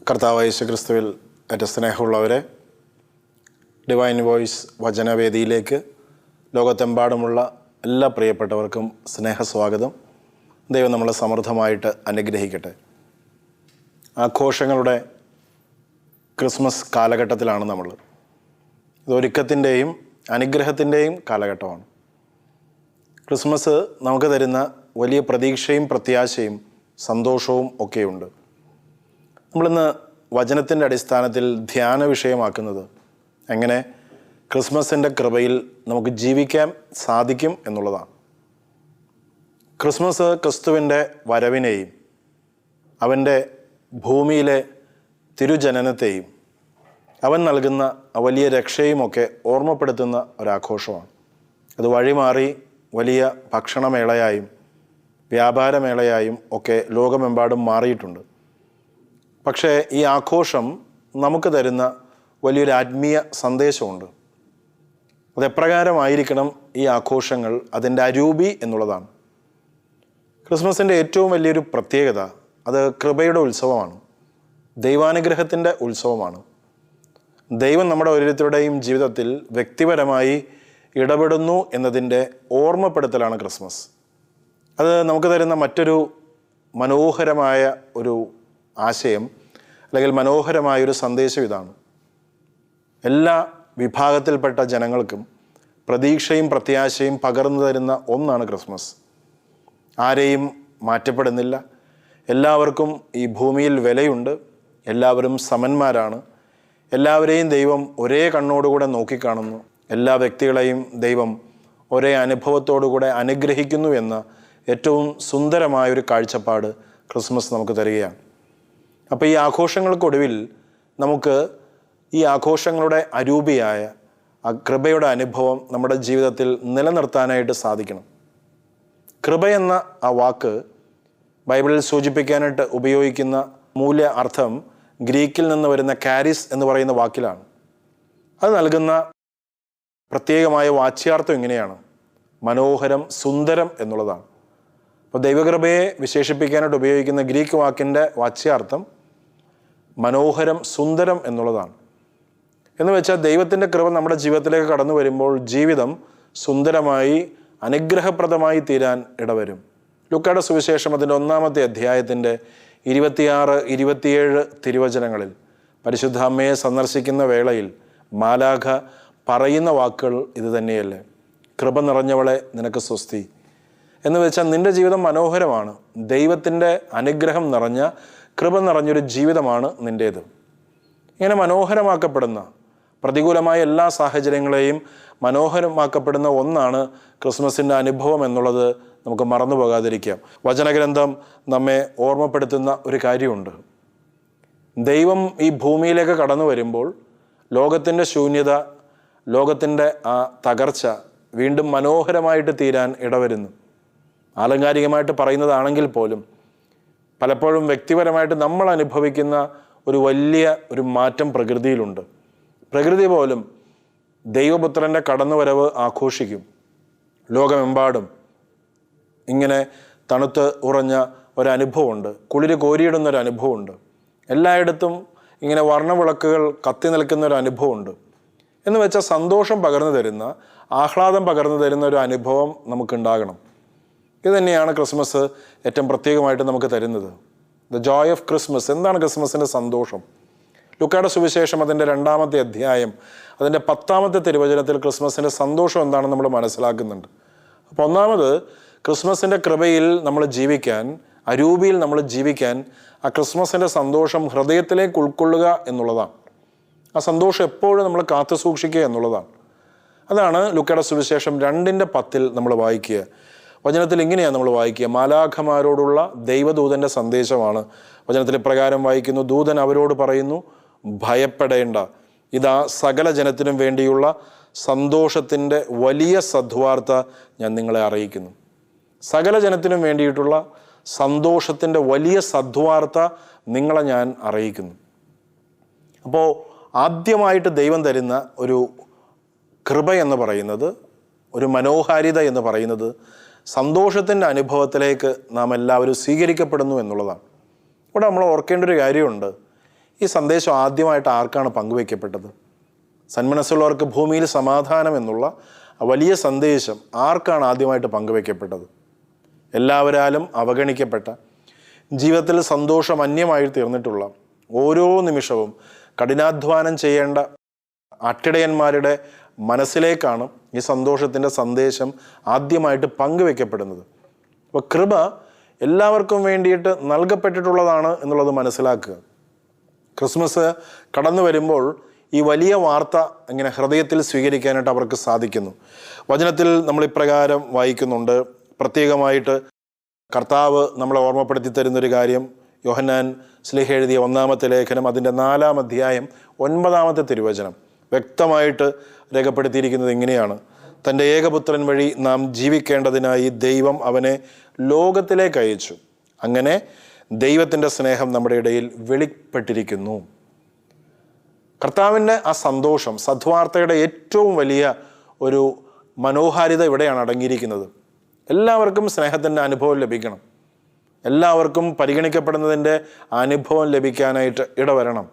കർത്താവായ യേശുക്രിസ്തുവിൽ ഏറ്റവും സ്നേഹമുള്ളവരെ, ഡിവൈൻ വോയിസ് വചനവേദിയിലേക്ക് ലോകത്തെമ്പാടുമുള്ള എല്ലാ പ്രിയപ്പെട്ടവർക്കും സ്നേഹസ്വാഗതം. ദൈവം നമ്മളെ സമൃദ്ധമായിട്ട് അനുഗ്രഹിക്കട്ടെ. ആഘോഷങ്ങളുടെ ക്രിസ്മസ് കാലഘട്ടത്തിലാണ് നമ്മൾ. ഇത് ഒരുക്കത്തിൻ്റെയും അനുഗ്രഹത്തിൻ്റെയും കാലഘട്ടമാണ്. ക്രിസ്മസ് നമുക്ക് തരുന്ന വലിയ പ്രതീക്ഷയും പ്രത്യാശയും സന്തോഷവും ഒക്കെയുണ്ട്. നമ്മളിന്ന് വചനത്തിൻ്റെ അടിസ്ഥാനത്തിൽ ധ്യാന വിഷയമാക്കുന്നത് എങ്ങനെ ക്രിസ്മസിൻ്റെ കൃപയിൽ നമുക്ക് ജീവിക്കാൻ സാധിക്കും എന്നുള്ളതാണ്. ക്രിസ്മസ് ക്രിസ്തുവിൻ്റെ വരവിനെയും അവൻ്റെ ഭൂമിയിലെ തിരുജനനത്തെയും അവൻ നൽകുന്ന വലിയ രക്ഷയുമൊക്കെ ഓർമ്മപ്പെടുത്തുന്ന ഒരാഘോഷമാണ്. അത് വഴിമാറി വലിയ ഭക്ഷണമേളയായും വ്യാപാരമേളയായും ഒക്കെ ലോകമെമ്പാടും മാറിയിട്ടുണ്ട്. പക്ഷേ ഈ ആഘോഷം നമുക്ക് തരുന്ന വലിയൊരു ആത്മീയ സന്ദേശമുണ്ട്. അതെപ്രകാരമായിരിക്കണം ഈ ആഘോഷങ്ങൾ, അതിൻ്റെ അരൂപി എന്നുള്ളതാണ്. ക്രിസ്മസിൻ്റെ ഏറ്റവും വലിയൊരു പ്രത്യേകത അത് കൃപയുടെ ഉത്സവമാണ്, ദൈവാനുഗ്രഹത്തിൻ്റെ ഉത്സവമാണ്. ദൈവം നമ്മുടെ ഓരോരുത്തരുടെയും ജീവിതത്തിൽ വ്യക്തിപരമായി ഇടപെടുന്നു എന്നതിൻ്റെ ഓർമ്മപ്പെടുത്തലാണ് ക്രിസ്മസ്. അത് നമുക്ക് തരുന്ന മറ്റൊരു മനോഹരമായ ഒരു ആശയം അല്ലെങ്കിൽ മനോഹരമായൊരു സന്ദേശം ഇതാണ്: എല്ലാ വിഭാഗത്തിൽപ്പെട്ട ജനങ്ങൾക്കും പ്രതീക്ഷയും പ്രത്യാശയും പകർന്നു തരുന്ന ഒന്നാണ് ക്രിസ്മസ്. ആരെയും മാറ്റപ്പെടുന്നില്ല, എല്ലാവർക്കും ഈ ഭൂമിയിൽ വിലയുണ്ട്, എല്ലാവരും സമന്മാരാണ്, എല്ലാവരെയും ദൈവം ഒരേ കണ്ണോടുകൂടെ നോക്കിക്കാണുന്നു, എല്ലാ വ്യക്തികളെയും ദൈവം ഒരേ അനുഭവത്തോടുകൂടെ അനുഗ്രഹിക്കുന്നു എന്ന ഏറ്റവും സുന്ദരമായൊരു കാഴ്ചപ്പാട് ക്രിസ്മസ് നമുക്ക് തരികയാണ്. അപ്പോൾ ഈ ആഘോഷങ്ങൾക്കൊടുവിൽ നമുക്ക് ഈ ആഘോഷങ്ങളുടെ അരൂപിയായ ആ കൃപയുടെ അനുഭവം നമ്മുടെ ജീവിതത്തിൽ നിലനിർത്താനായിട്ട് സാധിക്കണം. കൃപ എന്ന ആ വാക്ക് ബൈബിളിൽ സൂചിപ്പിക്കാനായിട്ട് ഉപയോഗിക്കുന്ന മൂല്യ അർത്ഥം ഗ്രീക്കിൽ നിന്ന് വരുന്ന കാരിസ് എന്ന് പറയുന്ന വാക്കിലാണ്. അത് നൽകുന്ന പ്രത്യേകമായ വാച്യാർത്ഥം ഇങ്ങനെയാണ്: മനോഹരം, സുന്ദരം എന്നുള്ളതാണ്. അപ്പോൾ ദൈവകൃപയെ വിശേഷിപ്പിക്കാനായിട്ട് ഉപയോഗിക്കുന്ന ഗ്രീക്ക് വാക്കിൻ്റെ വാച്യാർത്ഥം മനോഹരം, സുന്ദരം എന്നുള്ളതാണ്. എന്ന് വെച്ചാൽ ദൈവത്തിൻ്റെ കൃപ നമ്മുടെ ജീവിതത്തിലേക്ക് കടന്നു വരുമ്പോൾ ജീവിതം സുന്ദരമായി അനുഗ്രഹപ്രദമായി തീരാൻ ഇടവരും. ലൂക്കായുടെ സുവിശേഷം അതിൻ്റെ 1-ാമത്തെ അധ്യായത്തിൻ്റെ 26-27 തിരുവചനങ്ങളിൽ പരിശുദ്ധ അമ്മയെ സന്ദർശിക്കുന്ന വേളയിൽ മാലാഖ പറയുന്ന വാക്കുകൾ ഇത് തന്നെയല്ലേ: കൃപ നിറഞ്ഞവളെ നിനക്ക് സ്വസ്തി. എന്ന് വെച്ചാൽ നിൻ്റെ ജീവിതം മനോഹരമാണ്, ദൈവത്തിൻ്റെ അനുഗ്രഹം നിറഞ്ഞ കൃപ നിറഞ്ഞൊരു ജീവിതമാണ് നിൻ്റേത്. ഇങ്ങനെ മനോഹരമാക്കപ്പെടുന്ന, പ്രതികൂലമായ എല്ലാ സാഹചര്യങ്ങളെയും മനോഹരമാക്കപ്പെടുന്ന ഒന്നാണ് ക്രിസ്മസിൻ്റെ അനുഭവം എന്നുള്ളത് നമുക്ക് മറന്നു പോകാതിരിക്കാം. വചനഗ്രന്ഥം നമ്മെ ഓർമ്മപ്പെടുത്തുന്ന ഒരു കാര്യമുണ്ട്. ദൈവം ഈ ഭൂമിയിലേക്ക് കടന്നു വരുമ്പോൾ ലോകത്തിൻ്റെ ശൂന്യത, ലോകത്തിൻ്റെ ആ തകർച്ച വീണ്ടും മനോഹരമായിട്ട് തീരാൻ ഇടവരുന്നു. ആലങ്കാരികമായിട്ട് പറയുന്നതാണെങ്കിൽ പോലും പലപ്പോഴും വ്യക്തിപരമായിട്ട് നമ്മൾ അനുഭവിക്കുന്ന ഒരു വലിയ ഒരു മാറ്റം പ്രകൃതിയിലുണ്ട്. പ്രകൃതി പോലും ദൈവപുത്രൻ്റെ കടന്നുവരവ് ആഘോഷിക്കും. ലോകമെമ്പാടും ഇങ്ങനെ തണുത്ത് ഉറഞ്ഞ ഒരനുഭവമുണ്ട്, കുളിര് കോരിയിടുന്നൊരു അനുഭവമുണ്ട്. എല്ലായിടത്തും ഇങ്ങനെ വർണ്ണവിളക്കുകൾ കത്തി നിൽക്കുന്ന ഒരു അനുഭവമുണ്ട്. എന്ന് വെച്ചാൽ സന്തോഷം പകർന്നു തരുന്ന, ആഹ്ലാദം പകർന്നു തരുന്ന ഒരു അനുഭവം നമുക്കുണ്ടാകണം. ഇത് തന്നെയാണ് ക്രിസ്മസ് ഏറ്റവും പ്രത്യേകമായിട്ട് നമുക്ക് തരുന്നത്. The joy of Christmas. എന്താണ് ക്രിസ്മസിൻ്റെ സന്തോഷം? ലൂക്കായുടെ സുവിശേഷം അതിൻ്റെ 2-ാമത്തെ അധ്യായം അതിൻ്റെ 10-ാമത്തെ തിരുവചനത്തിൽ ക്രിസ്മസിൻ്റെ സന്തോഷം എന്താണെന്ന് നമ്മൾ മനസ്സിലാക്കുന്നുണ്ട്. അപ്പോൾ ഒന്നാമത്, ക്രിസ്മസിൻ്റെ കൃപയിൽ നമ്മൾ ജീവിക്കാൻ, അരൂപിയിൽ നമ്മൾ ജീവിക്കാൻ ആ ക്രിസ്മസിൻ്റെ സന്തോഷം ഹൃദയത്തിലേക്ക് ഉൾക്കൊള്ളുക എന്നുള്ളതാണ്. ആ സന്തോഷം എപ്പോഴും നമ്മൾ കാത്തു സൂക്ഷിക്കുക എന്നുള്ളതാണ്. അതാണ് ലൂക്കായുടെ സുവിശേഷം 2:10 നമ്മൾ വായിക്കുക. വചനത്തിൽ ഇങ്ങനെയാണ് നമ്മൾ വായിക്കുക: മാലാഖമാരോടുള്ള ദൈവദൂതൻ്റെ സന്ദേശമാണ്. വചനത്തിൽ ഇപ്രകാരം വായിക്കുന്നു: ദൂതൻ അവരോട് പറയുന്നു, ഭയപ്പെടേണ്ട, ഇതാ സകല ജനത്തിനും വേണ്ടിയുള്ള സന്തോഷത്തിൻ്റെ വലിയ സദ്വാർത്ത ഞാൻ നിങ്ങളെ അറിയിക്കുന്നു. സകല ജനത്തിനും വേണ്ടിയിട്ടുള്ള സന്തോഷത്തിൻ്റെ വലിയ സദ്വാർത്ത നിങ്ങളെ ഞാൻ അറിയിക്കുന്നു. അപ്പോൾ ആദ്യമായിട്ട് ദൈവം തരുന്ന ഒരു കൃപ എന്ന് പറയുന്നത്, ഒരു മനോഹാരിത എന്ന് പറയുന്നത്, സന്തോഷത്തിൻ്റെ അനുഭവത്തിലേക്ക് നാം എല്ലാവരും സ്വീകരിക്കപ്പെടുന്നു എന്നുള്ളതാണ്. ഇവിടെ നമ്മൾ ഓർക്കേണ്ട ഒരു കാര്യമുണ്ട്. ഈ സന്ദേശം ആദ്യമായിട്ട് ആർക്കാണ് പങ്കുവയ്ക്കപ്പെട്ടത്? സന്മനസ്സുള്ളവർക്ക് ഭൂമിയിൽ സമാധാനം എന്നുള്ള വലിയ സന്ദേശം ആർക്കാണ് ആദ്യമായിട്ട് പങ്കുവയ്ക്കപ്പെട്ടത്? എല്ലാവരാലും അവഗണിക്കപ്പെട്ട, ജീവിതത്തിൽ സന്തോഷം അന്യമായി തീർന്നിട്ടുള്ള, ഓരോ നിമിഷവും കഠിനാധ്വാനം ചെയ്യേണ്ട അട്ടിടയന്മാരുടെ മനസ്സിലേക്കാണ് ഈ സന്തോഷത്തിൻ്റെ സന്ദേശം ആദ്യമായിട്ട് പങ്കുവെക്കപ്പെടുന്നത്. അപ്പോൾ കൃപ എല്ലാവർക്കും വേണ്ടിയിട്ട് നൽകപ്പെട്ടിട്ടുള്ളതാണ് എന്നുള്ളത് മനസ്സിലാക്കുക. ക്രിസ്മസ് കടന്നു വരുമ്പോൾ ഈ വലിയ വാർത്ത ഇങ്ങനെ ഹൃദയത്തിൽ സ്വീകരിക്കാനായിട്ട് അവർക്ക് സാധിക്കുന്നു. വചനത്തിൽ നമ്മൾ ഇപ്രകാരം വായിക്കുന്നുണ്ട്. പ്രത്യേകമായിട്ട് കർത്താവ് നമ്മളെ ഓർമ്മപ്പെടുത്തി തരുന്നൊരു കാര്യം, യോഹന്നാൻ ശ്ലീഹ എഴുതിയ 1-ാമത്തെ ലേഖനം അതിൻ്റെ 4-ാം അധ്യായം 9-ാമത്തെ തിരുവചനം വ്യക്തമായിട്ട് രേഖപ്പെടുത്തിയിരിക്കുന്നത് ഇങ്ങനെയാണ്: തൻ്റെ ഏകപുത്രൻ വഴി നാം ജീവിക്കേണ്ടതിനായി ദൈവം അവനെ ലോകത്തിലേക്ക് അയച്ചു. അങ്ങനെ ദൈവത്തിൻ്റെ സ്നേഹം നമ്മുടെ ഇടയിൽ വെളിപ്പെട്ടിരിക്കുന്നു. കർത്താവിൻ്റെ ആ സന്തോഷം, സദ്വാർത്തയുടെ ഏറ്റവും വലിയ ഒരു മനോഹാരിത ഇവിടെയാണ് അടങ്ങിയിരിക്കുന്നത്. എല്ലാവർക്കും സ്നേഹത്തിൻ്റെ അനുഭവം ലഭിക്കണം. എല്ലാവർക്കും പരിഗണിക്കപ്പെടുന്നതിൻ്റെ അനുഭവം ലഭിക്കാനായിട്ട് ഇടവരണം.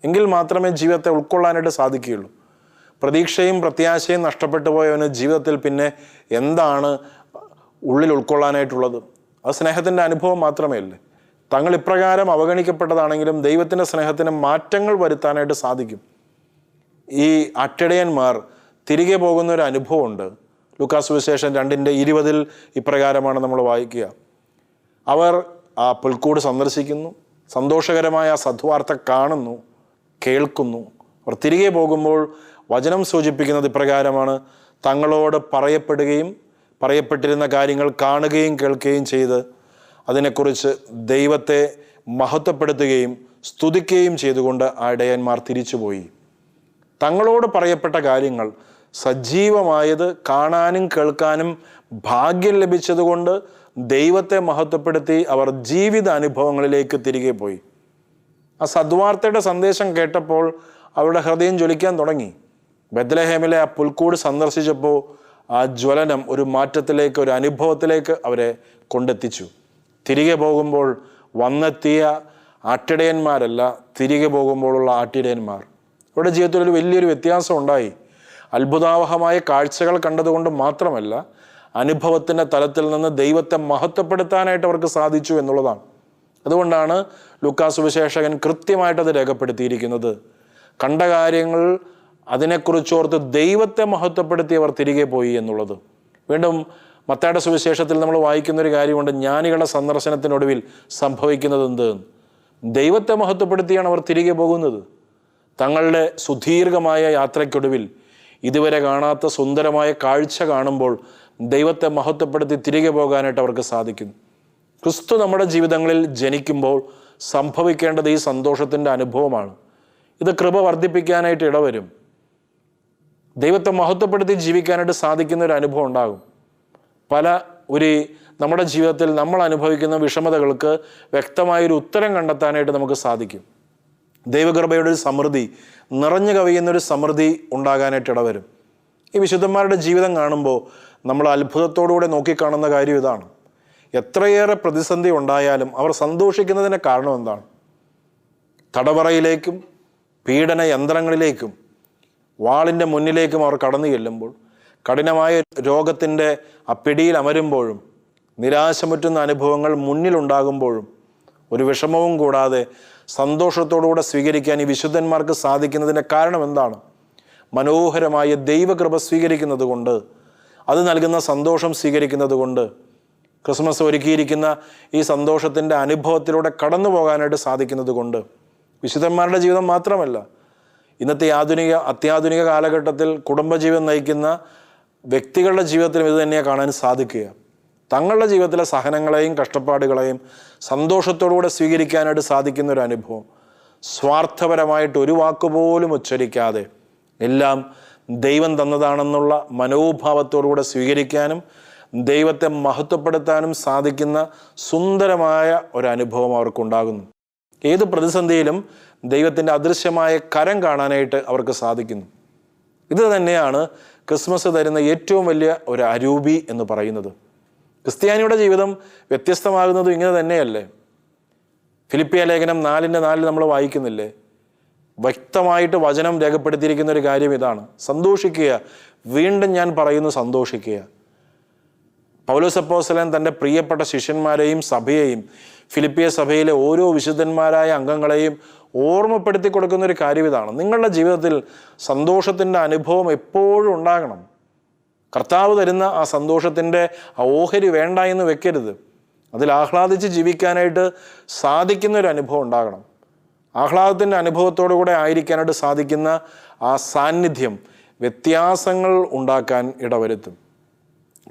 എങ്കിൽ മാത്രമേ ജീവിതത്തെ ഉൾക്കൊള്ളാനായിട്ട് സാധിക്കുകയുള്ളൂ. പ്രതീക്ഷയും പ്രത്യാശയും നഷ്ടപ്പെട്ടു പോയവന് ജീവിതത്തിൽ പിന്നെ എന്താണ് ഉള്ളിൽ ഉൾക്കൊള്ളാനായിട്ടുള്ളത്? അത് സ്നേഹത്തിൻ്റെ അനുഭവം മാത്രമേ അല്ലേ. തങ്ങൾ ഇപ്രകാരം അവഗണിക്കപ്പെട്ടതാണെങ്കിലും ദൈവത്തിൻ്റെ സ്നേഹത്തിന് മാറ്റങ്ങൾ വരുത്താനായിട്ട് സാധിക്കും. ഈ അട്ടിടയന്മാർ തിരികെ പോകുന്ന ഒരു അനുഭവമുണ്ട്. ലൂക്കാ സുവിശേഷം 2:20 ഇപ്രകാരമാണ് നമ്മൾ വായിക്കുക: അവർ ആ പുൽക്കൂട് സന്ദർശിക്കുന്നു, സന്തോഷകരമായ ആ സദ്വാർത്ത കാണുന്നു, കേൾക്കുന്നു. അവർ തിരികെ പോകുമ്പോൾ വചനം സൂചിപ്പിക്കുന്നത് ഇപ്രകാരമാണ്: തങ്ങളോട് പറയപ്പെട്ടിരുന്ന കാര്യങ്ങൾ കാണുകയും കേൾക്കുകയും ചെയ്ത് അതിനെക്കുറിച്ച് ദൈവത്തെ മഹത്വപ്പെടുത്തുകയും സ്തുതിക്കുകയും ചെയ്തുകൊണ്ട് ആ ഇടയന്മാർ തിരിച്ചുപോയി. തങ്ങളോട് പറയപ്പെട്ട കാര്യങ്ങൾ സജീവമായത് കാണാനും കേൾക്കാനും ഭാഗ്യം ലഭിച്ചതുകൊണ്ട് ദൈവത്തെ മഹത്വപ്പെടുത്തി അവർ ജീവിത അനുഭവങ്ങളിലേക്ക് തിരികെ പോയി. ആ സദ്വാർത്തയുടെ സന്ദേശം കേട്ടപ്പോൾ അവരുടെ ഹൃദയം ജ്വലിക്കാൻ തുടങ്ങി. ബെത്ലഹേമിലെ ആ പുൽക്കൂട് സന്ദർശിച്ചപ്പോൾ ആ ജ്വലനം ഒരു മാറ്റത്തിലേക്ക്, ഒരു അനുഭവത്തിലേക്ക് അവരെ കൊണ്ടെത്തിച്ചു. തിരികെ പോകുമ്പോൾ വന്നെത്തിയ ആട്ടിടയന്മാരല്ല, തിരികെ പോകുമ്പോഴുള്ള ആട്ടിടയന്മാർ. അവരുടെ ജീവിതത്തിൽ ഒരു വലിയൊരു വ്യത്യാസം ഉണ്ടായി. അത്ഭുതാവഹമായ കാഴ്ചകൾ കണ്ടതുകൊണ്ട് മാത്രമല്ല, അനുഭവത്തിൻ്റെ തലത്തിൽ നിന്ന് ദൈവത്തെ മഹത്വപ്പെടുത്താനായിട്ട് അവർക്ക് സാധിച്ചു എന്നുള്ളതാണ്. അതുകൊണ്ടാണ് ലൂക്കാ സുവിശേഷകൻ കൃത്യമായിട്ടത് രേഖപ്പെടുത്തിയിരിക്കുന്നത്. കണ്ട കാര്യങ്ങൾ അതിനെക്കുറിച്ചോർത്ത് ദൈവത്തെ മഹത്വപ്പെടുത്തി അവർ തിരികെ പോയി എന്നുള്ളത്. വീണ്ടും മത്തായിയുടെ സുവിശേഷത്തിൽ നമ്മൾ വായിക്കുന്നൊരു കാര്യമുണ്ട്: ജ്ഞാനികളുടെ സന്ദർശനത്തിനൊടുവിൽ സംഭവിക്കുന്നത് എന്ത്? ദൈവത്തെ മഹത്വപ്പെടുത്തിയാണ് അവർ തിരികെ പോകുന്നത്. തങ്ങളുടെ സുദീർഘമായ യാത്രയ്ക്കൊടുവിൽ ഇതുവരെ കാണാത്ത സുന്ദരമായ കാഴ്ച കാണുമ്പോൾ ദൈവത്തെ മഹത്വപ്പെടുത്തി തിരികെ പോകാനായിട്ട് അവർക്ക് സാധിക്കുന്നു. ക്രിസ്തു നമ്മുടെ ജീവിതങ്ങളിൽ ജനിക്കുമ്പോൾ സംഭവിക്കേണ്ടത് ഈ സന്തോഷത്തിൻ്റെ അനുഭവമാണ്. ഇത് കൃപ വർദ്ധിപ്പിക്കാനായിട്ട് ഇടവരും. ദൈവത്തെ മഹത്വപ്പെടുത്തി ജീവിക്കാനായിട്ട് സാധിക്കുന്ന ഒരു അനുഭവം ഉണ്ടാകും. നമ്മുടെ ജീവിതത്തിൽ നമ്മൾ അനുഭവിക്കുന്ന വിഷമതകൾക്ക് വ്യക്തമായൊരു ഉത്തരം കണ്ടെത്താനായിട്ട് നമുക്ക് സാധിക്കും. ദൈവകൃപയുടെ ഒരു സമൃദ്ധി, നിറഞ്ഞു കവിയുന്നൊരു സമൃദ്ധി ഉണ്ടാകാനായിട്ട് ഇടവരും. ഈ വിശുദ്ധന്മാരുടെ ജീവിതം കാണുമ്പോൾ നമ്മൾ അത്ഭുതത്തോടുകൂടെ നോക്കിക്കാണുന്ന കാര്യം ഇതാണ്: എത്രയേറെ പ്രതിസന്ധി ഉണ്ടായാലും അവർ സന്തോഷിക്കുന്നതിന് കാരണം എന്താണ്? തടവറയിലേക്കും പീഡന യന്ത്രങ്ങളിലേക്കും വാളിൻ്റെ മുന്നിലേക്കും അവർ കടന്നു ചെല്ലുമ്പോൾ, കഠിനമായ രോഗത്തിൻ്റെ ആ പിടിയിൽ അമരുമ്പോഴും, നിരാശമുറ്റുന്ന അനുഭവങ്ങൾ മുന്നിലുണ്ടാകുമ്പോഴും ഒരു വിഷമവും കൂടാതെ സന്തോഷത്തോടുകൂടെ സ്വീകരിക്കാൻ ഈ വിശുദ്ധന്മാർക്ക് സാധിക്കുന്നതിൻ്റെ കാരണം എന്താണ്? മനോഹരമായ ദൈവകൃപ സ്വീകരിക്കുന്നത് കൊണ്ട്, അത് നൽകുന്ന സന്തോഷം സ്വീകരിക്കുന്നത് കൊണ്ട്, ക്രിസ്മസ് ഒരുക്കിയിരിക്കുന്ന ഈ സന്തോഷത്തിൻ്റെ അനുഭവത്തിലൂടെ കടന്നു പോകാനായിട്ട് സാധിക്കുന്നത് കൊണ്ട്. വിശുദ്ധന്മാരുടെ ജീവിതം മാത്രമല്ല, ഇന്നത്തെ അത്യാധുനിക കാലഘട്ടത്തിൽ കുടുംബജീവിതം നയിക്കുന്ന വ്യക്തികളുടെ ജീവിതത്തിലും ഇത് തന്നെയാണ് കാണാൻ സാധിക്കുക. തങ്ങളുടെ ജീവിതത്തിലെ സഹനങ്ങളെയും കഷ്ടപ്പാടുകളെയും സന്തോഷത്തോടുകൂടെ സ്വീകരിക്കാനായിട്ട് സാധിക്കുന്ന ഒരു അനുഭവം. സ്വാർത്ഥപരമായിട്ട് ഒരു വാക്കുപോലും ഉച്ചരിക്കാതെ എല്ലാം ദൈവം തന്നതാണെന്നുള്ള മനോഭാവത്തോടുകൂടെ സ്വീകരിക്കാനും ദൈവത്തെ മഹത്വപ്പെടുത്താനും സാധിക്കുന്ന സുന്ദരമായ ഒരു അനുഭവം അവർക്കുണ്ടാകുന്നു. ഏത് പ്രതിസന്ധിയിലും ദൈവത്തിൻ്റെ അദൃശ്യമായ കരം കാണാനായിട്ട് അവർക്ക് സാധിക്കുന്നു. ഇത് തന്നെയാണ് ക്രിസ്മസ് തരുന്ന ഏറ്റവും വലിയ ഒരു അരൂപി എന്ന് പറയുന്നത്. ക്രിസ്ത്യാനിയുടെ ജീവിതം വ്യത്യസ്തമാകുന്നത് ഇങ്ങനെ തന്നെയല്ലേ? ഫിലിപ്പിയ ലേഖനം 4:4 നമ്മൾ വായിക്കുന്നില്ലേ? വ്യക്തമായിട്ട് വചനം രേഖപ്പെടുത്തിയിരിക്കുന്ന ഒരു കാര്യം ഇതാണ്: സന്തോഷിക്കുക, വീണ്ടും ഞാൻ പറയുന്നു സന്തോഷിക്കുക. പൗലോസ് അപ്പോസ്തലൻ തൻ്റെ പ്രിയപ്പെട്ട ശിഷ്യന്മാരെയും സഭയെയും ഫിലിപ്പിയ സഭയിലെ ഓരോ വിശുദ്ധന്മാരായ അംഗങ്ങളെയും ഓർമ്മപ്പെടുത്തി കൊടുക്കുന്ന ഒരു കാര്യം ഇതാണ്: നിങ്ങളുടെ ജീവിതത്തിൽ സന്തോഷത്തിൻ്റെ അനുഭവം എപ്പോഴും ഉണ്ടാകണം. കർത്താവ് തരുന്ന ആ സന്തോഷത്തിൻ്റെ ആ ഓഹരി വേണ്ട എന്ന് വെക്കരുത്. അതിൽ ആഹ്ലാദിച്ച് ജീവിക്കാനായിട്ട് സാധിക്കുന്ന ഒരു അനുഭവം ഉണ്ടാകണം. ആഹ്ലാദത്തിൻ്റെ അനുഭവത്തോടു കൂടെ ആയിരിക്കാനായിട്ട് സാധിക്കുന്ന ആ സാന്നിധ്യം വ്യത്യാസങ്ങൾ ഉണ്ടാക്കാൻ ഇടവരുത്തും,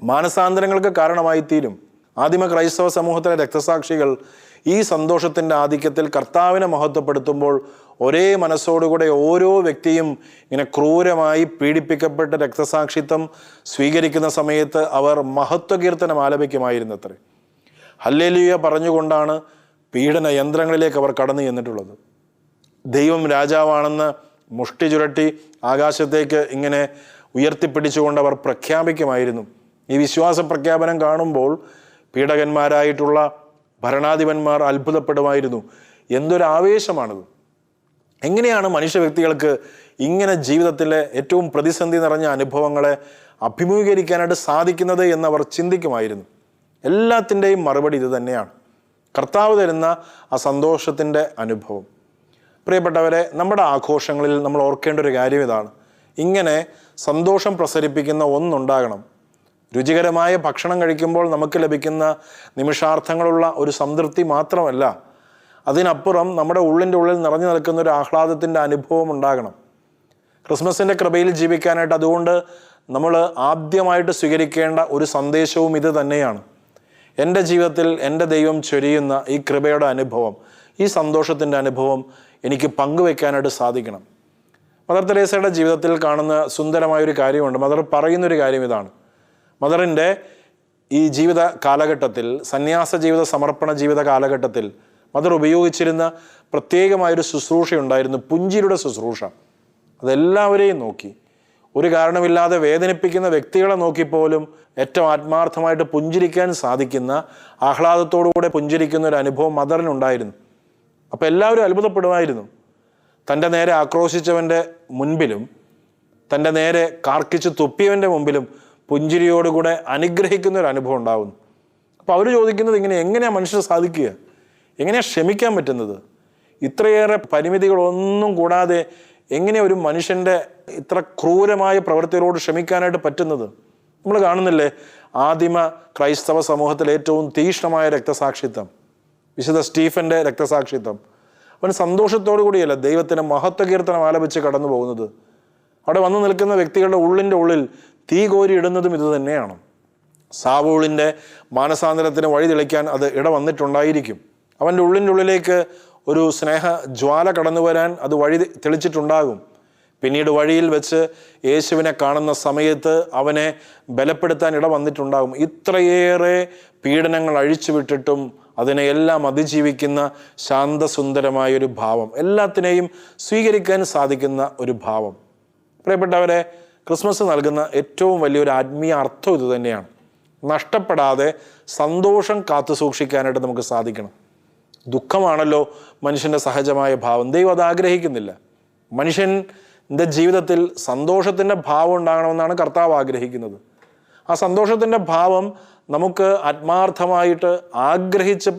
മാനസാന്തരങ്ങൾക്ക് കാരണമായി തീരും. ആദിമ ക്രൈസ്തവ സമൂഹത്തിലെ രക്തസാക്ഷികൾ ഈ സന്തോഷത്തിൻ്റെ ആധിക്യത്തിൽ കർത്താവിനെ മഹത്വപ്പെടുത്തുമ്പോൾ ഒരേ മനസ്സോടുകൂടെ ഓരോ വ്യക്തിയും ഇങ്ങനെ ക്രൂരമായി പീഡിപ്പിക്കപ്പെട്ട് രക്തസാക്ഷിത്വം സ്വീകരിക്കുന്ന സമയത്ത് അവർ മഹത്വകീർത്തനം ആലപിക്കുമായിരുന്നത്രേ. ഹല്ലേലൂയ പറഞ്ഞുകൊണ്ടാണ് പീഡന യന്ത്രങ്ങളിലേക്ക് അവർ കടന്നു ചെന്നിട്ടുള്ളത്. ദൈവം രാജാവാണെന്ന് മുഷ്ടി ചുരട്ടി ആകാശത്തേക്ക് ഇങ്ങനെ ഉയർത്തിപ്പിടിച്ചുകൊണ്ട് അവർ പ്രഖ്യാപിക്കുമായിരുന്നു. ഈ വിശ്വാസ പ്രഖ്യാപനം കാണുമ്പോൾ പീഡകന്മാരായിട്ടുള്ള ഭരണാധിപന്മാർ അത്ഭുതപ്പെടുമായിരുന്നു. എന്തൊരു ആവേശമാണിത്! എങ്ങനെയാണ് മനുഷ്യ വ്യക്തികൾക്ക് ഇങ്ങനെ ജീവിതത്തിലെ ഏറ്റവും പ്രതിസന്ധി നിറഞ്ഞ അനുഭവങ്ങളെ അഭിമുഖീകരിക്കാനായിട്ട് സാധിക്കുന്നത് എന്നവർ ചിന്തിക്കുമായിരുന്നു. എല്ലാത്തിൻ്റെയും മറുപടി ഇത് തന്നെയാണ്: കർത്താവ് തരുന്ന ആ സന്തോഷത്തിൻ്റെ അനുഭവം. പ്രിയപ്പെട്ടവരെ, നമ്മുടെ ആഘോഷങ്ങളിൽ നമ്മൾ ഓർക്കേണ്ട ഒരു കാര്യം ഇതാണ്: ഇങ്ങനെ സന്തോഷം പ്രസരിപ്പിക്കുന്ന ഒന്നുണ്ടാകണം. രുചികരമായ ഭക്ഷണം കഴിക്കുമ്പോൾ നമുക്ക് ലഭിക്കുന്ന നിമിഷാർത്ഥങ്ങളുള്ള ഒരു സംതൃപ്തി മാത്രമല്ല, അതിനപ്പുറം നമ്മുടെ ഉള്ളിൻ്റെ ഉള്ളിൽ നിറഞ്ഞു നിൽക്കുന്ന ഒരു ആഹ്ലാദത്തിൻ്റെ അനുഭവം ഉണ്ടാകണം. ക്രിസ്മസിൻ്റെ കൃപയിൽ ജീവിക്കാനായിട്ട് അതുകൊണ്ട് നമ്മൾ ആദ്യമായിട്ട് സ്വീകരിക്കേണ്ട ഒരു സന്ദേശവും ഇത് തന്നെയാണ്: എൻ്റെ ജീവിതത്തിൽ എൻ്റെ ദൈവം ചൊരിയുന്ന ഈ കൃപയുടെ അനുഭവം, ഈ സന്തോഷത്തിൻ്റെ അനുഭവം എനിക്ക് പങ്കുവെക്കാനായിട്ട് സാധിക്കണം. മദർ തെരേസയുടെ ജീവിതത്തിൽ കാണുന്ന സുന്ദരമായൊരു കാര്യമുണ്ട്. മദർ പറയുന്നൊരു കാര്യം ഇതാണ്: മദറിൻ്റെ ഈ ജീവിത കാലഘട്ടത്തിൽ, സന്യാസ ജീവിത സമർപ്പണ ജീവിത കാലഘട്ടത്തിൽ മദർ ഉപയോഗിച്ചിരുന്ന പ്രത്യേകമായൊരു ശുശ്രൂഷയുണ്ടായിരുന്നു, പുഞ്ചിരിയുടെ ശുശ്രൂഷ. അതെല്ലാവരെയും നോക്കി, ഒരു കാരണമില്ലാതെ വേദനിപ്പിക്കുന്ന വ്യക്തികളെ നോക്കിപ്പോലും ഏറ്റവും ആത്മാർത്ഥമായിട്ട് പുഞ്ചിരിക്കാൻ സാധിക്കുന്ന, ആഹ്ലാദത്തോടുകൂടെ പുഞ്ചിരിക്കുന്ന ഒരു അനുഭവം മദറിനുണ്ടായിരുന്നു. അപ്പോൾ എല്ലാവരും അത്ഭുതപ്പെടുമായിരുന്നു. തൻ്റെ നേരെ ആക്രോശിച്ചവൻ്റെ മുൻപിലും തൻ്റെ നേരെ കാർക്കിച്ച് തുപ്പിയവൻ്റെ മുമ്പിലും പുഞ്ചിരിയോടുകൂടെ അനുഗ്രഹിക്കുന്ന ഒരു അനുഭവം ഉണ്ടാകുന്നു. അപ്പോൾ അവർ ചോദിക്കുന്നത് ഇങ്ങനെ: എങ്ങനെയാണ് മനുഷ്യർ സാധിക്കുക? എങ്ങനെയാണ് ക്ഷമിക്കാൻ പറ്റുന്നത്? ഇത്രയേറെ പരിമിതികളൊന്നും കൂടാതെ എങ്ങനെ ഒരു മനുഷ്യൻ്റെ ഇത്ര ക്രൂരമായ പ്രവൃത്തികളോട് ക്ഷമിക്കാനായിട്ട് പറ്റുന്നത്? നമ്മൾ കാണുന്നില്ലേ ആദിമ ക്രൈസ്തവ സമൂഹത്തിലെ ഏറ്റവും തീക്ഷ്ണമായ രക്തസാക്ഷിത്വം, വിശുദ്ധ സ്റ്റീഫൻ്റെ രക്തസാക്ഷിത്വം. അവൻ സന്തോഷത്തോടു കൂടിയല്ല ദൈവത്തിന് മഹത്വകീർത്തനം ആലപിച്ച് കടന്നു പോകുന്നത്. അവിടെ വന്നു നിൽക്കുന്ന വ്യക്തികളുടെ ഉള്ളിൻ്റെ ഉള്ളിൽ തീ കോരി ഇടുന്നതും ഇത് തന്നെയാണ്. സാവൂളിൻ്റെ മാനസാന്തരത്തിന് വഴി തെളിക്കാൻ അത് ഇടവന്നിട്ടുണ്ടായിരിക്കും. അവൻ്റെ ഉള്ളിൻ്റെ ഉള്ളിലേക്ക് ഒരു സ്നേഹ ജ്വാല കടന്നു വരാൻ അത് വഴി തെളിച്ചിട്ടുണ്ടാകും. പിന്നീട് വഴിയിൽ വെച്ച് യേശുവിനെ കാണുന്ന സമയത്ത് അവനെ ബലപ്പെടുത്താൻ ഇടവന്നിട്ടുണ്ടാകും. ഇത്രയേറെ പീഡനങ്ങൾ അഴിച്ചുവിട്ടിട്ടും അതിനെ എല്ലാം അതിജീവിക്കുന്ന ശാന്തസുന്ദരമായൊരു ഭാവം, എല്ലാത്തിനെയും സ്വീകരിക്കാൻ സാധിക്കുന്ന ഒരു ഭാവം. പ്രിയപ്പെട്ടവരെ, ക്രിസ്മസ് നൽകുന്ന ഏറ്റവും വലിയൊരു ആത്മീയ അർത്ഥം ഇത് തന്നെയാണ്: നഷ്ടപ്പെടാതെ സന്തോഷം കാത്തു സൂക്ഷിക്കാനായിട്ട് നമുക്ക് സാധിക്കണം. ദുഃഖമാണല്ലോ മനുഷ്യൻ്റെ സഹജമായ ഭാവം. ദൈവം അത് ആഗ്രഹിക്കുന്നില്ല. മനുഷ്യൻ്റെ ജീവിതത്തിൽ സന്തോഷത്തിൻ്റെ ഭാവം ഉണ്ടാകണമെന്നാണ് കർത്താവ് ആഗ്രഹിക്കുന്നത്. ആ സന്തോഷത്തിൻ്റെ ഭാവം നമുക്ക് ആത്മാർത്ഥമായിട്ട് ആഗ്രഹിച്ച്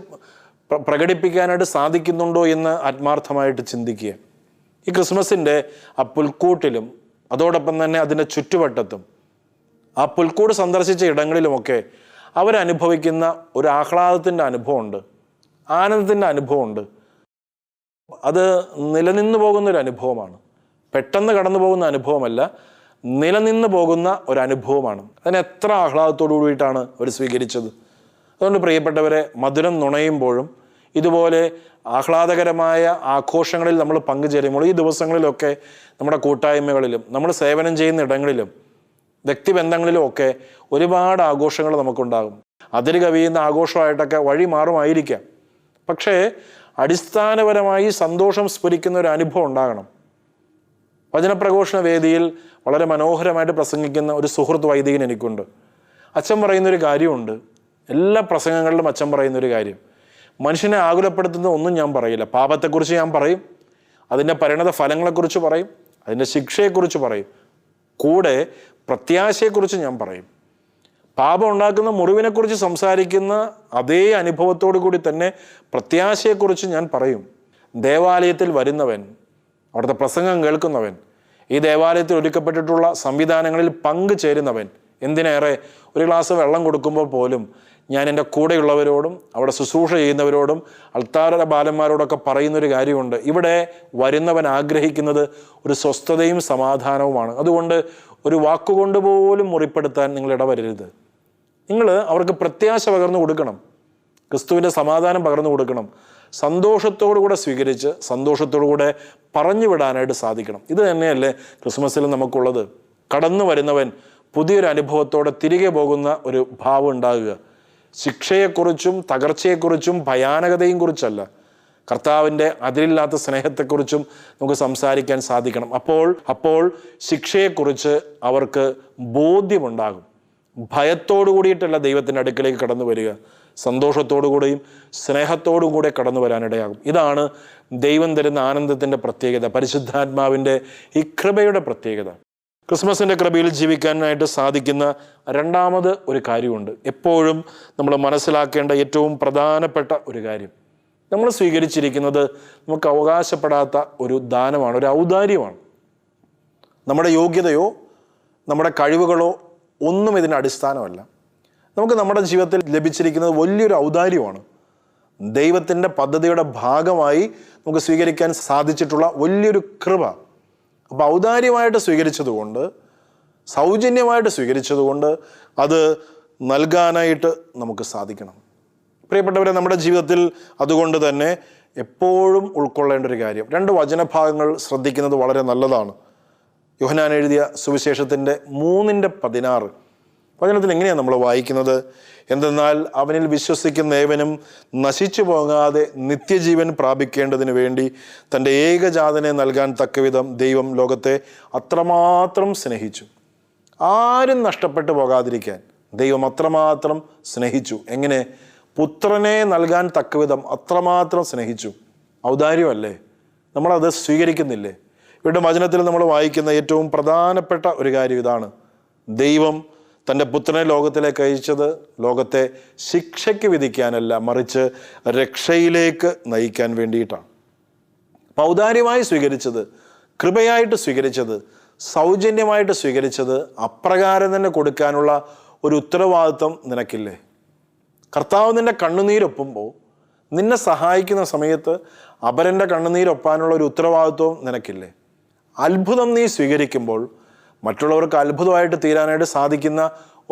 പ്രകടിപ്പിക്കാനായിട്ട് സാധിക്കുന്നുണ്ടോ എന്ന് ആത്മാർത്ഥമായിട്ട് ചിന്തിക്കുക. ഈ ക്രിസ്മസിൻ്റെ ആ പുൽക്കൂട്ടിലും അതോടൊപ്പം തന്നെ അതിൻ്റെ ചുറ്റുവട്ടത്തും ആ പുൽക്കൂട് സന്ദർശിച്ച ഇടങ്ങളിലുമൊക്കെ അവരനുഭവിക്കുന്ന ഒരു ആഹ്ലാദത്തിൻ്റെ അനുഭവമുണ്ട്, ആനന്ദത്തിൻ്റെ അനുഭവമുണ്ട്. അത് നിലനിന്നു പോകുന്നൊരു അനുഭവമാണ്. പെട്ടെന്ന് കടന്നു പോകുന്ന അനുഭവമല്ല, നിലനിന്ന് പോകുന്ന ഒരനുഭവമാണ്. അതിന് എത്ര ആഹ്ലാദത്തോടു കൂടിയിട്ടാണ് അവർ സ്വീകരിച്ചത്. അതുകൊണ്ട് പ്രിയപ്പെട്ടവരെ, മധുരം നുണയുമ്പോഴും ഇതുപോലെ ആഹ്ലാദകരമായ ആഘോഷങ്ങളിൽ നമ്മൾ പങ്കുചേരുമ്പോൾ ഈ ദിവസങ്ങളിലൊക്കെ നമ്മുടെ കൂട്ടായ്മകളിലും നമ്മൾ സേവനം ചെയ്യുന്ന ഇടങ്ങളിലും വ്യക്തിബന്ധങ്ങളിലും ഒക്കെ ഒരുപാട് ആഘോഷങ്ങൾ നമുക്കുണ്ടാകും. അതിര് കവിയുന്ന ആഘോഷമായിട്ടൊക്കെ വഴി മാറുമായിരിക്കാം. പക്ഷേ അടിസ്ഥാനപരമായി സന്തോഷം സ്ഫുരിക്കുന്ന ഒരു അനുഭവം ഉണ്ടാകണം. വചനപ്രഘോഷണ വേദിയിൽ വളരെ മനോഹരമായിട്ട് പ്രസംഗിക്കുന്ന ഒരു സുഹൃത്ത് വൈദികൻ എനിക്കുണ്ട്. അച്ഛൻ പറയുന്നൊരു കാര്യമുണ്ട്, എല്ലാ പ്രസംഗങ്ങളിലും അച്ഛൻ പറയുന്നൊരു കാര്യം, മനുഷ്യനെ ആകുലപ്പെടുത്തുന്ന ഒന്നും ഞാൻ പറയില്ല. പാപത്തെക്കുറിച്ച് ഞാൻ പറയും, അതിൻ്റെ പരിണത ഫലങ്ങളെക്കുറിച്ച് പറയും, അതിൻ്റെ ശിക്ഷയെക്കുറിച്ച് പറയും, കൂടെ പ്രത്യാശയെക്കുറിച്ച് ഞാൻ പറയും. പാപം ഉണ്ടാക്കുന്ന മുറിവിനെക്കുറിച്ച് സംസാരിക്കുന്ന അതേ അനുഭവത്തോടു കൂടി തന്നെ പ്രത്യാശയെക്കുറിച്ച് ഞാൻ പറയും. ദേവാലയത്തിൽ വരുന്നവൻ, അവിടുത്തെ പ്രസംഗം കേൾക്കുന്നവൻ, ഈ ദേവാലയത്തിൽ ഒരുക്കപ്പെട്ടിട്ടുള്ള സംവിധാനങ്ങളിൽ പങ്കുചേരുന്നവൻ, എന്തിനേറെ ഒരു ഗ്ലാസ് വെള്ളം കൊടുക്കുമ്പോൾ പോലും ഞാൻ എൻ്റെ കൂടെയുള്ളവരോടും അവിടെ ശുശ്രൂഷ ചെയ്യുന്നവരോടും അൾത്താര ബാലന്മാരോടൊക്കെ പറയുന്നൊരു കാര്യമുണ്ട്, ഇവിടെ വരുന്നവൻ ആഗ്രഹിക്കുന്നത് ഒരു സ്വസ്ഥതയും സമാധാനവുമാണ്. അതുകൊണ്ട് ഒരു വാക്കുകൊണ്ട് പോലും മുറിപ്പെടുത്താൻ നിങ്ങൾ ഇടവരരുത്. നിങ്ങൾ അവർക്ക് പ്രത്യാശ പകർന്നു കൊടുക്കണം, ക്രിസ്തുവിൻ്റെ സമാധാനം പകർന്നു കൊടുക്കണം, സന്തോഷത്തോടുകൂടെ സ്വീകരിച്ച് സന്തോഷത്തോടുകൂടെ പറഞ്ഞു വിടാനായിട്ട് സാധിക്കണം. ഇത് തന്നെയല്ലേ ക്രിസ്മസിൽ നമുക്കുള്ളത്. കടന്നു വരുന്നവൻ പുതിയൊരു അനുഭവത്തോടെ തിരികെ പോകുന്ന ഒരു ഭാവം ഉണ്ടാകുക. ശിക്ഷയെക്കുറിച്ചും തകർച്ചയെക്കുറിച്ചും ഭയാനകതയും കുറിച്ചല്ല, കർത്താവിൻ്റെ അതിരില്ലാത്ത സ്നേഹത്തെക്കുറിച്ചും നമുക്ക് സംസാരിക്കാൻ സാധിക്കണം. അപ്പോൾ ശിക്ഷയെക്കുറിച്ച് അവർക്ക് ബോധ്യമുണ്ടാകും. ഭയത്തോടു കൂടിയിട്ടല്ല ദൈവത്തിൻ്റെ അടുക്കലേക്ക് കടന്നു വരിക, സന്തോഷത്തോടുകൂടെയും സ്നേഹത്തോടും കൂടെ കടന്നു വരാനിടയാകും. ഇതാണ് ദൈവം തരുന്ന ആനന്ദത്തിൻ്റെ പ്രത്യേകത, പരിശുദ്ധാത്മാവിൻ്റെ ഈ കൃപയുടെ പ്രത്യേകത. ക്രിസ്മസിൻ്റെ കൃപയിൽ ജീവിക്കാനായിട്ട് സാധിക്കുന്ന രണ്ടാമത് ഒരു കാര്യമുണ്ട്. എപ്പോഴും നമ്മൾ മനസ്സിലാക്കേണ്ട ഏറ്റവും പ്രധാനപ്പെട്ട ഒരു കാര്യം, നമ്മൾ സ്വീകരിച്ചിരിക്കുന്നത് നമുക്ക് അവകാശപ്പെടാത്ത ഒരു ദാനമാണ്, ഒരു ഔദാര്യമാണ്. നമ്മുടെ യോഗ്യതയോ നമ്മുടെ കഴിവുകളോ ഒന്നും ഇതിന് അടിസ്ഥാനമല്ല. നമുക്ക് നമ്മുടെ ജീവിതത്തിൽ ലഭിച്ചിരിക്കുന്നത് വലിയൊരു ഔദാര്യമാണ്. ദൈവത്തിൻ്റെ പദ്ധതിയുടെ ഭാഗമായി നമുക്ക് സ്വീകരിക്കാൻ സാധിച്ചിട്ടുള്ള വലിയൊരു കൃപ. അപ്പോൾ ഔദാര്യമായിട്ട് സ്വീകരിച്ചതുകൊണ്ട്, സൗജന്യമായിട്ട് സ്വീകരിച്ചതുകൊണ്ട് അത് നൽകാനായിട്ട് നമുക്ക് സാധിക്കണം. പ്രിയപ്പെട്ടവരെ, നമ്മുടെ ജീവിതത്തിൽ അതുകൊണ്ട് തന്നെ എപ്പോഴും ഉൾക്കൊള്ളേണ്ട ഒരു കാര്യം, 2 വചനഭാഗങ്ങൾ ശ്രദ്ധിക്കുന്നത് വളരെ നല്ലതാണ്. യോഹന്നാൻ എഴുതിയ സുവിശേഷത്തിൻ്റെ 3:16 വചനത്തിൽ എങ്ങനെയാണ് നമ്മൾ വായിക്കുന്നത്? എന്തെന്നാൽ അവനിൽ വിശ്വസിക്കുന്ന ഏവനും നശിച്ചു പോകാതെ നിത്യജീവൻ പ്രാപിക്കേണ്ടതിന് വേണ്ടി തൻ്റെ ഏകജാതനെ നൽകാൻ തക്കവിധം ദൈവം ലോകത്തെ അത്രമാത്രം സ്നേഹിച്ചു. ആരും നഷ്ടപ്പെട്ടു പോകാതിരിക്കാൻ ദൈവം അത്രമാത്രം സ്നേഹിച്ചു. എങ്ങനെ? പുത്രനെ നൽകാൻ തക്കവിധം അത്രമാത്രം സ്നേഹിച്ചു. ഔദാര്യമല്ലേ? നമ്മളത് സ്വീകരിക്കുന്നില്ലേ? ഇവിടെ വചനത്തിൽ നമ്മൾ വായിക്കുന്ന ഏറ്റവും പ്രധാനപ്പെട്ട ഒരു കാര്യം ഇതാണ്, ദൈവം തൻ്റെ പുത്രനെ ലോകത്തിലേക്ക് അയച്ചത് ലോകത്തെ ശിക്ഷയ്ക്ക് വിധിക്കാനല്ല, മറിച്ച് രക്ഷയിലേക്ക് നയിക്കാൻ വേണ്ടിയിട്ടാണ്. ഔദാര്യമായി സ്വീകരിച്ചത്, കൃപയായിട്ട് സ്വീകരിച്ചത്, സൗജന്യമായിട്ട് സ്വീകരിച്ചത്, അപ്രകാരം തന്നെ കൊടുക്കാനുള്ള ഒരു ഉത്തരവാദിത്വം നിനക്കില്ലേ? കർത്താവ് നിൻ്റെ കണ്ണുനീരൊപ്പുമ്പോൾ, നിന്നെ സഹായിക്കുന്ന സമയത്ത് അപരൻ്റെ കണ്ണുനീരൊപ്പാനുള്ള ഒരു ഉത്തരവാദിത്വം നിനക്കില്ലേ? അത്ഭുതം നീ സ്വീകരിക്കുമ്പോൾ മറ്റുള്ളവർക്ക് അത്ഭുതമായിട്ട് തീരാനായിട്ട് സാധിക്കുന്ന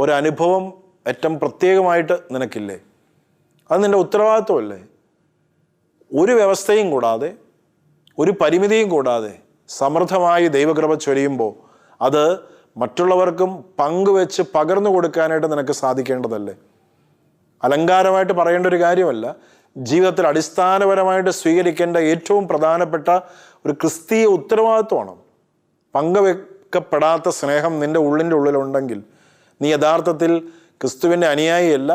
ഒരനുഭവം ഏറ്റവും പ്രത്യേകമായിട്ട് നിനക്കില്ലേ? അത് നിൻ്റെ ഉത്തരവാദിത്വമല്ലേ? ഒരു വ്യവസ്ഥയും കൂടാതെ, ഒരു പരിമിതിയും കൂടാതെ സമൃദ്ധമായി ദൈവകൃപ ചൊരിയുമ്പോൾ അത് മറ്റുള്ളവർക്കും പങ്കുവെച്ച് പകർന്നു കൊടുക്കാനായിട്ട് നിനക്ക് സാധിക്കേണ്ടതല്ലേ? അലങ്കാരമായിട്ട് പറയേണ്ട ഒരു കാര്യമല്ല, ജീവിതത്തിൽ അടിസ്ഥാനപരമായിട്ട് സ്വീകരിക്കേണ്ട ഏറ്റവും പ്രധാനപ്പെട്ട ഒരു ക്രിസ്തീയ ഉത്തരവാദിത്വമാണ്. പങ്കുവെക്കപ്പെടാത്ത സ്നേഹം നിൻ്റെ ഉള്ളിലുണ്ടെങ്കിൽ നീ യഥാർത്ഥത്തിൽ ക്രിസ്തുവിൻ്റെ അനുയായിയല്ല,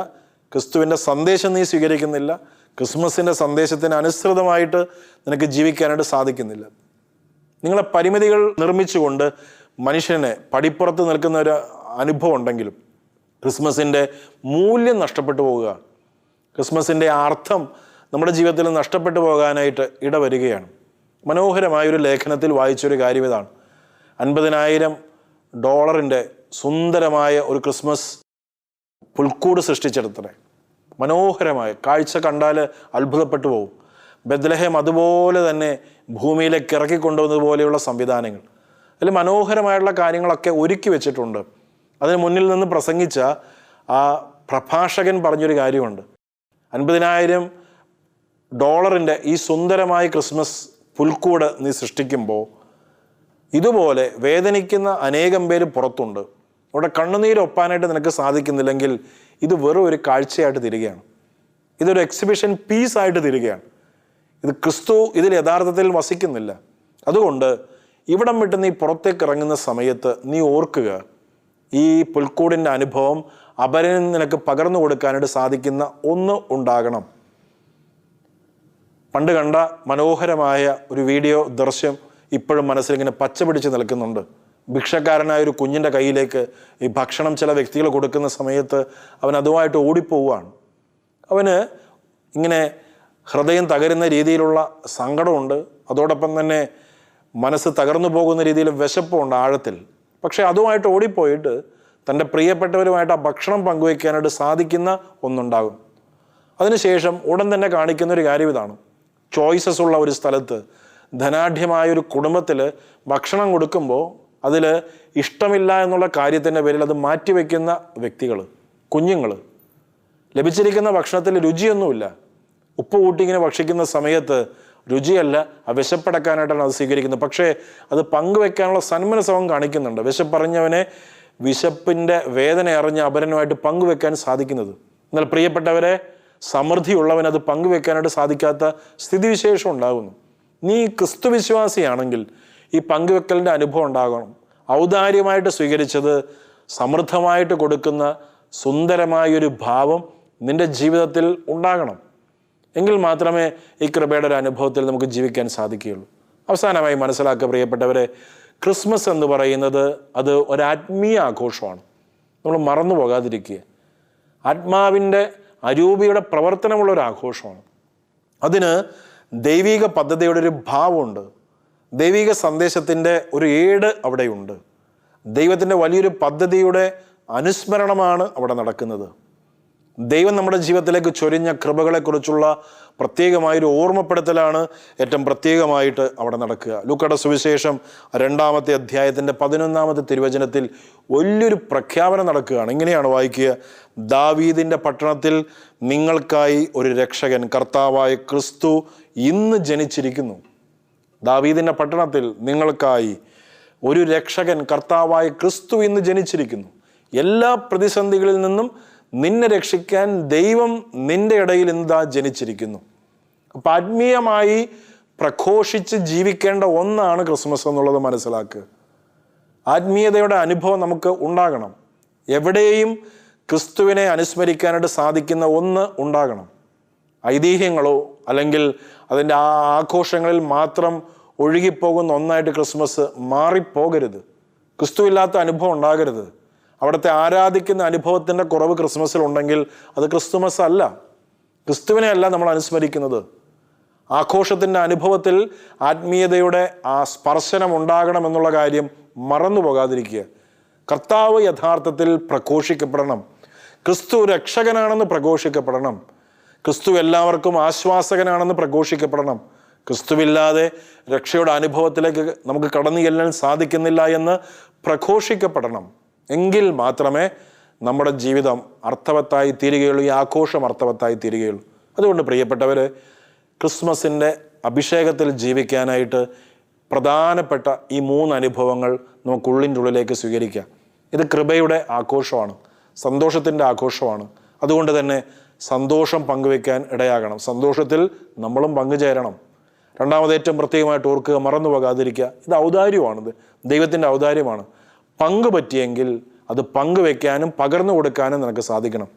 ക്രിസ്തുവിൻ്റെ സന്ദേശം നീ സ്വീകരിക്കുന്നില്ല, ക്രിസ്മസിൻ്റെ സന്ദേശത്തിന് അനുസൃതമായിട്ട് നിനക്ക് ജീവിക്കാനായിട്ട് സാധിക്കുന്നില്ല. നിങ്ങളെ പരിമിതികൾ നിർമ്മിച്ചുകൊണ്ട് മനുഷ്യനെ പടിപ്പുറത്ത് നിൽക്കുന്ന ഒരു അനുഭവം ഉണ്ടെങ്കിലും ക്രിസ്മസിൻ്റെ മൂല്യം നഷ്ടപ്പെട്ടു പോവുക, ക്രിസ്മസിൻ്റെ അർത്ഥം നമ്മുടെ ജീവിതത്തിൽ നഷ്ടപ്പെട്ടു പോകാനായിട്ട് ഇടവരികയാണ്. മനോഹരമായൊരു ലേഖനത്തിൽ വായിച്ചൊരു കാര്യം ഇതാണ്. $50,000 സുന്ദരമായ ഒരു ക്രിസ്മസ് പുൽക്കൂട് സൃഷ്ടിച്ചെടുത്തത്. മനോഹരമായ കാഴ്ച കണ്ടാൽ അത്ഭുതപ്പെട്ടു പോകും. ബെത്ലഹേം അതുപോലെ തന്നെ ഭൂമിയിലേക്ക് ഇറക്കിക്കൊണ്ടുവന്നതുപോലെയുള്ള സംവിധാനങ്ങൾ, അതിൽ മനോഹരമായിട്ടുള്ള കാര്യങ്ങളൊക്കെ ഒരുക്കി വെച്ചിട്ടുണ്ട്. അതിന് മുന്നിൽ നിന്ന് പ്രസംഗിച്ച ആ പ്രഭാഷകൻ പറഞ്ഞൊരു കാര്യമുണ്ട്, $50,000 ഈ സുന്ദരമായ ക്രിസ്മസ് പുൽക്കൂട് നീ സൃഷ്ടിക്കുമ്പോൾ ഇതുപോലെ വേദനിക്കുന്ന അനേകം പേര് പുറത്തുണ്ട്. അവിടെ കണ്ണുനീരൊപ്പാനായിട്ട് നിനക്ക് സാധിക്കുന്നില്ലെങ്കിൽ ഇത് വെറും ഒരു കാഴ്ചയായിട്ട് തീരുകയാണ്. ഇതൊരു എക്സിബിഷൻ പീസായിട്ട് തീരുകയാണ്. ഇത് ക്രിസ്തു ഇതിൽ യഥാർത്ഥത്തിൽ വസിക്കുന്നില്ല. അതുകൊണ്ട് ഇവിടം വിട്ട് നീ പുറത്തേക്ക് ഇറങ്ങുന്ന സമയത്ത് നീ ഓർക്കുക, ഈ പുൽക്കൂടിൻ്റെ അനുഭവം അപരന് നിനക്ക് പകർന്നു കൊടുക്കാനായിട്ട് സാധിക്കുന്ന ഒന്ന് ഉണ്ടാകണം. പണ്ട് കണ്ട മനോഹരമായ ഒരു വീഡിയോ ദൃശ്യം ഇപ്പോഴും മനസ്സിലിങ്ങനെ പച്ച പിടിച്ച് നിൽക്കുന്നുണ്ട്. ഭിക്ഷക്കാരനായ ഒരു കുഞ്ഞിൻ്റെ കയ്യിലേക്ക് ഈ ഭക്ഷണം ചില വ്യക്തികൾ കൊടുക്കുന്ന സമയത്ത് അവൻ അതുമായിട്ട് ഓടിപ്പോവുകയാണ്. അവന് ഇങ്ങനെ ഹൃദയം തകരുന്ന രീതിയിലുള്ള സങ്കടമുണ്ട്, അതോടൊപ്പം തന്നെ മനസ്സ് തകർന്നു പോകുന്ന രീതിയിൽ വിശപ്പുണ്ട് ആഴത്തിൽ. പക്ഷേ അതുമായിട്ട് ഓടിപ്പോയിട്ട് തൻ്റെ പ്രിയപ്പെട്ടവരുമായിട്ട് ആ ഭക്ഷണം പങ്കുവയ്ക്കാനായിട്ട് സാധിക്കുന്ന ഒന്നുണ്ടാകും. അതിനുശേഷം ഉടൻ തന്നെ കാണിക്കുന്ന ഒരു കാര്യം ഇതാണ്: ചോയ്സസ് ഉള്ള ഒരു സ്ഥലത്ത് ധനാഢ്യമായൊരു കുടുംബത്തിൽ ഭക്ഷണം കൊടുക്കുമ്പോൾ അതിൽ ഇഷ്ടമില്ല എന്നുള്ള കാര്യത്തിൻ്റെ പേരിൽ അത് മാറ്റിവെക്കുന്ന വ്യക്തികൾ, കുഞ്ഞുങ്ങൾ. ലഭിച്ചിരിക്കുന്ന ഭക്ഷണത്തിൽ രുചിയൊന്നുമില്ല. ഉപ്പ് കൂട്ടിങ്ങനെ ഭക്ഷിക്കുന്ന സമയത്ത് രുചിയല്ല, ആ വിശപ്പടക്കാനായിട്ടാണ് അത് സ്വീകരിക്കുന്നത്. പക്ഷേ അത് പങ്കുവെക്കാനുള്ള സന്മനസ്സവൻ കാണിക്കുന്നുണ്ട്. വിശപ്പറിഞ്ഞവനെ വിശപ്പിൻ്റെ വേദന അറിഞ്ഞ അപരനുമായിട്ട് പങ്കുവെക്കാൻ സാധിക്കുന്നത്. എന്നാൽ പ്രിയപ്പെട്ടവരെ, സമൃദ്ധിയുള്ളവൻ അത് പങ്കുവെക്കാനായിട്ട് സാധിക്കാത്ത സ്ഥിതിവിശേഷം ഉണ്ടാകുന്നു. നീ ക്രിസ്തു വിശ്വാസിയാണെങ്കിൽ ഈ പങ്കുവെക്കലിൻ്റെ അനുഭവം ഉണ്ടാകണം. ഔദാര്യമായിട്ട് സ്വീകരിച്ചത് സമൃദ്ധമായിട്ട് കൊടുക്കുന്ന സുന്ദരമായൊരു ഭാവം നിൻ്റെ ജീവിതത്തിൽ ഉണ്ടാകണം. എങ്കിൽ മാത്രമേ ഈ കൃപയുടെ ഒരു അനുഭവത്തിൽ നമുക്ക് ജീവിക്കാൻ സാധിക്കുകയുള്ളൂ. അവസാനമായി മനസ്സിലാക്കുക പ്രിയപ്പെട്ടവരെ, ക്രിസ്മസ് എന്ന് പറയുന്നത് അത് ഒരാത്മീയ ആഘോഷമാണ്. നമ്മൾ മറന്നു പോകാതിരിക്കുക. ആത്മാവിൻ്റെ അരൂപിയുടെ പ്രവർത്തനമുള്ളൊരു ആഘോഷമാണ്. അതിന് ദൈവിക പദ്ധതിയുടെ ഒരു ഭാവമുണ്ട്. ദൈവിക സന്ദേശത്തിൻ്റെ ഒരു ഏട് അവിടെയുണ്ട്. ദൈവത്തിൻ്റെ വലിയൊരു പദ്ധതിയുടെ അനുസ്മരണമാണ് അവിടെ നടക്കുന്നത്. ദൈവം നമ്മുടെ ജീവിതത്തിലേക്ക് ചൊരിഞ്ഞ കൃപകളെക്കുറിച്ചുള്ള പ്രത്യേകമായൊരു ഓർമ്മപ്പെടുത്തലാണ് ഏറ്റവും പ്രത്യേകമായിട്ട് അവിടെ നടക്കുക. ലൂക്കയുടെ സുവിശേഷം 2-ാമത്തെ അധ്യായത്തിൻ്റെ 11-ാമത്തെ തിരുവചനത്തിൽ വലിയൊരു പ്രഖ്യാപനം നടക്കുകയാണ്. ഇങ്ങനെയാണ് വായിക്കുക: ദാവീദിൻ്റെ പട്ടണത്തിൽ നിങ്ങൾക്കായി ഒരു രക്ഷകൻ, കർത്താവായ ക്രിസ്തു ഇന്ന് ജനിച്ചിരിക്കുന്നു. ദാവീദിൻ്റെ പട്ടണത്തിൽ നിങ്ങൾക്കായി ഒരു രക്ഷകൻ, കർത്താവായ ക്രിസ്തു ഇന്ന് ജനിച്ചിരിക്കുന്നു. എല്ലാ പ്രതിസന്ധികളിൽ നിന്നും നിന്നെ രക്ഷിക്കാൻ ദൈവം നിന്റെ ഇടയിൽ എന്താ ജനിച്ചിരിക്കുന്നു. അപ്പം ആത്മീയമായി പ്രഘോഷിച്ച് ജീവിക്കേണ്ട ഒന്നാണ് ക്രിസ്മസ് എന്നുള്ളത് മനസ്സിലാക്കുക. ആത്മീയതയുടെ അനുഭവം നമുക്ക് ഉണ്ടാകണം. എവിടെയും ക്രിസ്തുവിനെ അനുസ്മരിക്കാനായിട്ട് സാധിക്കുന്ന ഒന്ന് ഉണ്ടാകണം. ഐതിഹ്യങ്ങളോ അല്ലെങ്കിൽ അതിൻ്റെ ആ ആഘോഷങ്ങളിൽ മാത്രം ഒഴുകിപ്പോകുന്ന ഒന്നായിട്ട് ക്രിസ്മസ് മാറിപ്പോകരുത്. ക്രിസ്തുവില്ലാത്ത അനുഭവം ഉണ്ടാകരുത്. അവിടുത്തെ ആരാധിക്കുന്ന അനുഭവത്തിൻ്റെ കുറവ് ക്രിസ്മസിൽ ഉണ്ടെങ്കിൽ അത് ക്രിസ്തുമസ് അല്ല. ക്രിസ്തുവിനെ അല്ല നമ്മൾ അനുസ്മരിക്കുന്നത്. ആഘോഷത്തിൻ്റെ അനുഭവത്തിൽ ആത്മീയതയുടെ ആ സ്പർശനം ഉണ്ടാകണമെന്നുള്ള കാര്യം മറന്നു പോകാതിരിക്കുക. കർത്താവ് യഥാർത്ഥത്തിൽ പ്രഘോഷിക്കപ്പെടണം. ക്രിസ്തു രക്ഷകനാണെന്ന് പ്രഘോഷിക്കപ്പെടണം. ക്രിസ്തു എല്ലാവർക്കും ആശ്വാസകനാണെന്ന് പ്രഘോഷിക്കപ്പെടണം. ക്രിസ്തുവില്ലാതെ രക്ഷയുടെ അനുഭവത്തിലേക്ക് നമുക്ക് കടന്നു ചെല്ലാൻ സാധിക്കുന്നില്ല എന്ന് പ്രഘോഷിക്കപ്പെടണം. എങ്കിൽ മാത്രമേ നമ്മുടെ ജീവിതം അർത്ഥവത്തായി തീരുകയുള്ളൂ, ഈ ആഘോഷം അർത്ഥവത്തായി തീരുകയുള്ളൂ. അതുകൊണ്ട് പ്രിയപ്പെട്ടവർ, ക്രിസ്മസിൻ്റെ അഭിഷേകത്തിൽ ജീവിക്കാനായിട്ട് പ്രധാനപ്പെട്ട ഈ 3 അനുഭവങ്ങൾ നമുക്കുള്ളിൻ്റെ ഉള്ളിലേക്ക് സ്വീകരിക്കാം. ഇത് കൃപയുടെ ആഘോഷമാണ്, സന്തോഷത്തിൻ്റെ ആഘോഷമാണ്. അതുകൊണ്ട് തന്നെ സന്തോഷം പങ്കുവെക്കാൻ ഇടയാകണം. സന്തോഷത്തിൽ നമ്മളും പങ്കുചേരണം. രണ്ടാമത് ഏറ്റവും പ്രത്യേകമായിട്ട് ഓർക്കുക, മറന്നു പോകാതിരിക്കുക, ഇത് ഔദാര്യമാണിത്, ദൈവത്തിൻ്റെ ഔദാര്യമാണ്. പങ്ക് പറ്റിയെങ്കിൽ അത് പങ്കുവെക്കാനും പകർന്നു കൊടുക്കാനും നിനക്ക് സാധിക്കണം.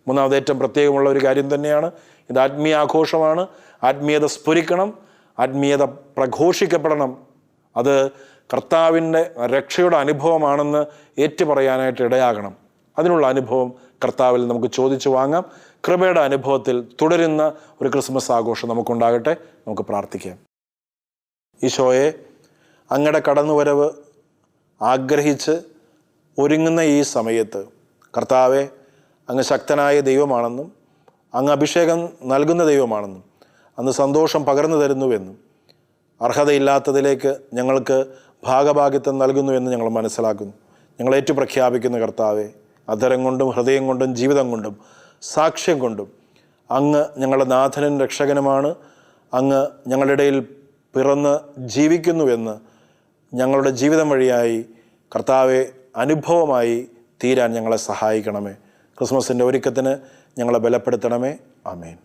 മൂന്നാമത് ഏറ്റവും പ്രത്യേകമുള്ള ഒരു കാര്യം തന്നെയാണ്, ഇത് ആത്മീയ ആഘോഷമാണ്. ആത്മീയത സ്ഫുരിക്കണം, ആത്മീയത പ്രഘോഷിക്കപ്പെടണം. അത് കർത്താവിൻ്റെ രക്ഷയുടെ അനുഭവമാണെന്ന് ഏറ്റുപറയാനായിട്ട് ഇടയാകണം. അതിനുള്ള അനുഭവം കർത്താവിൽ നമുക്ക് ചോദിച്ചു വാങ്ങാം. കൃപയുടെ അനുഭവത്തിൽ തുടരുന്ന ഒരു ക്രിസ്മസ് ആഘോഷം നമുക്കുണ്ടാകട്ടെ. നമുക്ക് പ്രാർത്ഥിക്കാം. ഈശോയെ, അങ്ങയുടെ കടന്നുവരവ് ആഗ്രഹിച്ച് ഒരുങ്ങുന്ന ഈ സമയത്ത് കർത്താവെ, അങ്ങ് ശക്തനായ ദൈവമാണെന്നും അങ്ങ് അഭിഷേകം നൽകുന്ന ദൈവമാണെന്നും അന്ന് സന്തോഷം പകർന്നു തരുന്നുവെന്നും അർഹതയില്ലാത്തതിലേക്ക് ഞങ്ങൾക്ക് ഭാഗഭാഗിത്വം നൽകുന്നുവെന്ന് ഞങ്ങൾ മനസ്സിലാക്കുന്നു. ഞങ്ങളേറ്റു പ്രഖ്യാപിക്കുന്ന കർത്താവെ, അധരം കൊണ്ടും ഹൃദയം കൊണ്ടും ജീവിതം കൊണ്ടും സാക്ഷ്യം കൊണ്ടും അങ്ങ് ഞങ്ങളുടെ നാഥനും രക്ഷകനുമാണ്. അങ്ങ് ഞങ്ങളുടെ ഇടയിൽ പിറന്ന് ജീവിക്കുന്നുവെന്ന് ഞങ്ങളുടെ ജീവിതം വഴിയായി കർത്താവെ അനുഭവമായി തീരാൻ ഞങ്ങളെ സഹായിക്കണമേ. ക്രിസ്മസിൻ്റെ ഒരുക്കത്തിന് ഞങ്ങളെ ബലപ്പെടുത്തണമേ. ആമേൻ.